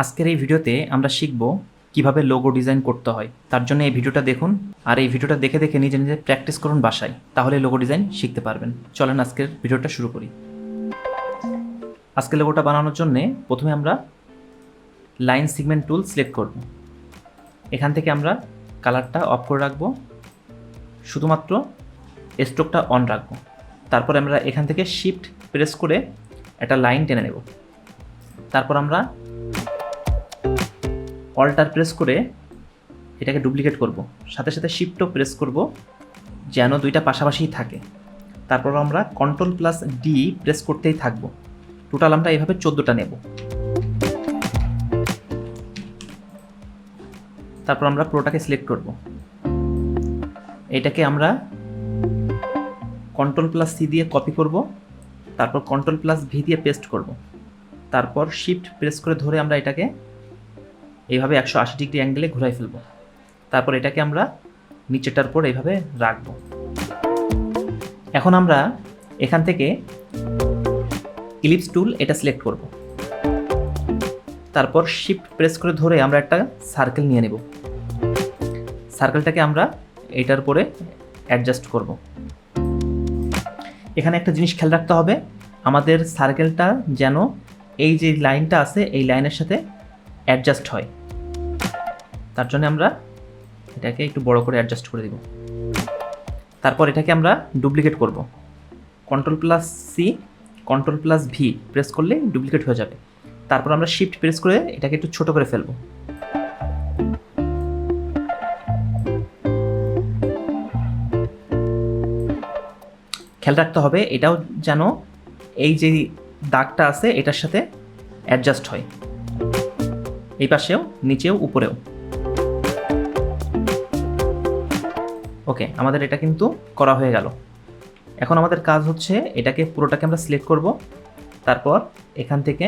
আজকের এই ভিডিওতে আমরা শিখব কিভাবে লোগো ডিজাইন করতে হয়। তার জন্য এই ভিডিওটা দেখুন, আর এই ভিডিওটা দেখে দেখে নিজে নিজে প্র্যাকটিস করুন বাসায়, তাহলে লোগো ডিজাইন শিখতে পারবেন। চলেন আজকের ভিডিওটা শুরু করি। আজকে লোগোটা বানানোর জন্যে প্রথমে আমরা লাইন সেগমেন্ট টুল সিলেক্ট করব। এখান থেকে আমরা কালারটা অফ করে রাখবো, শুধুমাত্র স্ট্রোকটা অন রাখবো। তারপর আমরা এখান থেকে শিফট প্রেস করে একটা লাইন টেনে নেব। তারপর আমরা অল্টার প্রেস করে এটাকে ডুপ্লিকেট করব, সাথে সাথে শিফটও প্রেস করব যেন দুইটা পাশাপাশিই থাকে। তারপর আমরা Ctrl+D প্রেস করতেই থাকব। টোটাল আমরা এইভাবে 14টা নেব। তারপর আমরা পুরোটাকে সিলেক্ট করব। এটাকে আমরা Ctrl+C দিয়ে কপি করব, তারপর Ctrl+V দিয়ে পেস্ট করব। তারপর শিফট প্রেস করে ধরে আমরা এটাকে এইভাবে 180 ডিগ্রি অ্যাঙ্গেলে ঘুরাই ফেলব। তারপর এটাকে আমরা নিচেটার উপর এইভাবে রাখব। এখন আমরা এখান থেকে ইলিপস টুল এটা সিলেক্ট করব। তারপর শিফট প্রেস করে ধরে আমরা একটা সার্কেল নিয়ে নেব। সার্কেলটাকে আমরা এইটার উপরে অ্যাডজাস্ট করব। এখানে একটা জিনিস খেয়াল রাখতে হবে, আমাদের সার্কেলটা যেন এই যে লাইনটা আছে এই লাইনের সাথে অ্যাডজাস্ট হয়। তার জন্য আমরা এটাকে একটু বড় করে অ্যাডজাস্ট করে দিব। তারপর এটাকে আমরা ডুপ্লিকেট করব। Ctrl+C Ctrl+V প্রেস করলে ডুপ্লিকেট হয়ে যাবে। তারপর আমরা শিফট প্রেস করে এটাকে একটু ছোট করে ফেলব। খেয়াল রাখতে হবে এটাও যেন এই যে দাগটা আছে এটার সাথে অ্যাডজাস্ট হয়, এই পাশেও নিচেও উপরেও। ওকে, আমাদের এটা কিন্তু করা হয়ে গেল। এখন আমাদের কাজ হচ্ছে এটাকে পুরোটাকে আমরা সিলেক্ট করব। তারপর এখান থেকে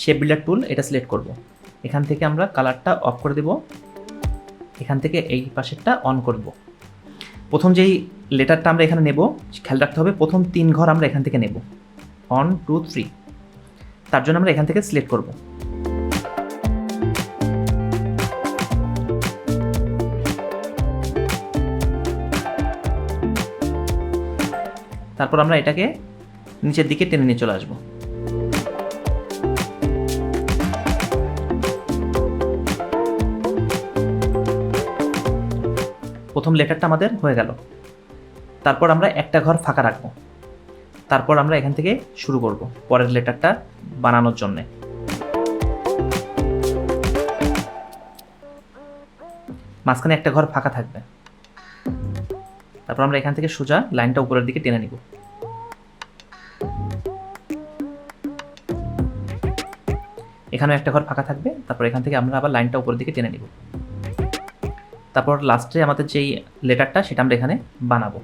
শেপ বিল্ডার টুল এটা সিলেক্ট করব। এখান থেকে আমরা কালারটা অফ করে দেব, এখান থেকে এই পাশেরটা অন করব। প্রথম যেই লেটারটা আমরা এখানে নেব, খেয়াল রাখতে হবে প্রথম 3 ঘর আমরা এখান থেকে নেব, 1 2 3। তার জন্য আমরা এখান থেকে সিলেক্ট করব। তারপর আমরা এটাকে নিচের দিকে টেনে নিয়ে চলে আসব। প্রথম লেটারটা আমাদের হয়ে গেল। তারপর আমরা একটা ঘর ফাঁকা রাখবো। তারপর আমরা এখান থেকে শুরু করব পরের লেটারটা বানানোর জন্য। মাঝখানে একটা ঘর ফাঁকা থাকবে। তারপর আমরা এখান থেকে সোজা লাইনটা উপরের দিকে টেনে নিব। এখানেও একটা ঘর ফাঁকা থাকবে। তারপর এখান থেকে আমরা আবার লাইনটা উপরের দিকে টেনে নিব। তারপর লাস্টে আমাদের যেই লেটারটা সেটা আমরা এখানে বানাবো।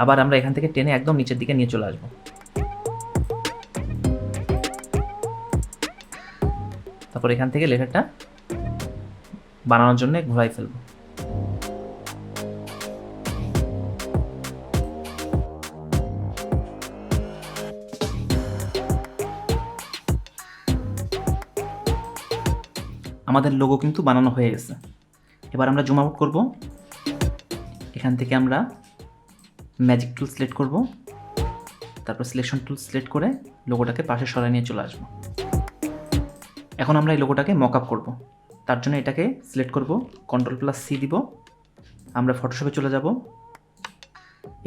আবার আমরা এখান থেকে টেনে একদম নিচের দিকে নিয়ে চলে আসবো। তারপর এখান থেকে লেটারটা বানানোর জন্য ঘোরাই ফেলবো। আমাদের লোগো কিন্তু বানানো হয়ে গেছে। এবার আমরা জুম আউট করব। এখান থেকে আমরা ম্যাজিক টুল সিলেক্ট করব। তারপর সিলেকশন টুল সিলেক্ট করে লোগোটাকে পাশে সরাই নিয়ে চলে আসবো। এখন আমরা এই লোগোটাকে মক আপ করবো। তার জন্য এটাকে সিলেক্ট করব, Ctrl+C দিব। আমরা ফটোশপে চলে যাব।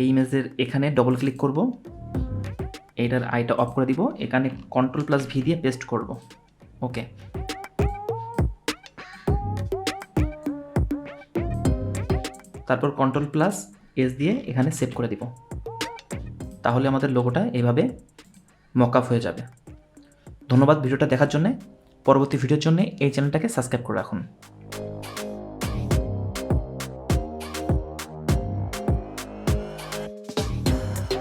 এই ইমেজের এখানে ডবল ক্লিক করব, এইটার আইটা অফ করে দিব। এখানে Ctrl+V দিয়ে পেস্ট করব। ওকে, তারপর Ctrl+S দিয়ে এখানে সেভ করে দিব। তাহলে আমাদের লোগোটা এইভাবে মক আপ হয়ে যাবে। ধন্যবাদ ভিডিওটা দেখার জন্য। পরবর্তী ভিডিওর জন্য এই চ্যানেলটাকে সাবস্ক্রাইব করে রাখুন।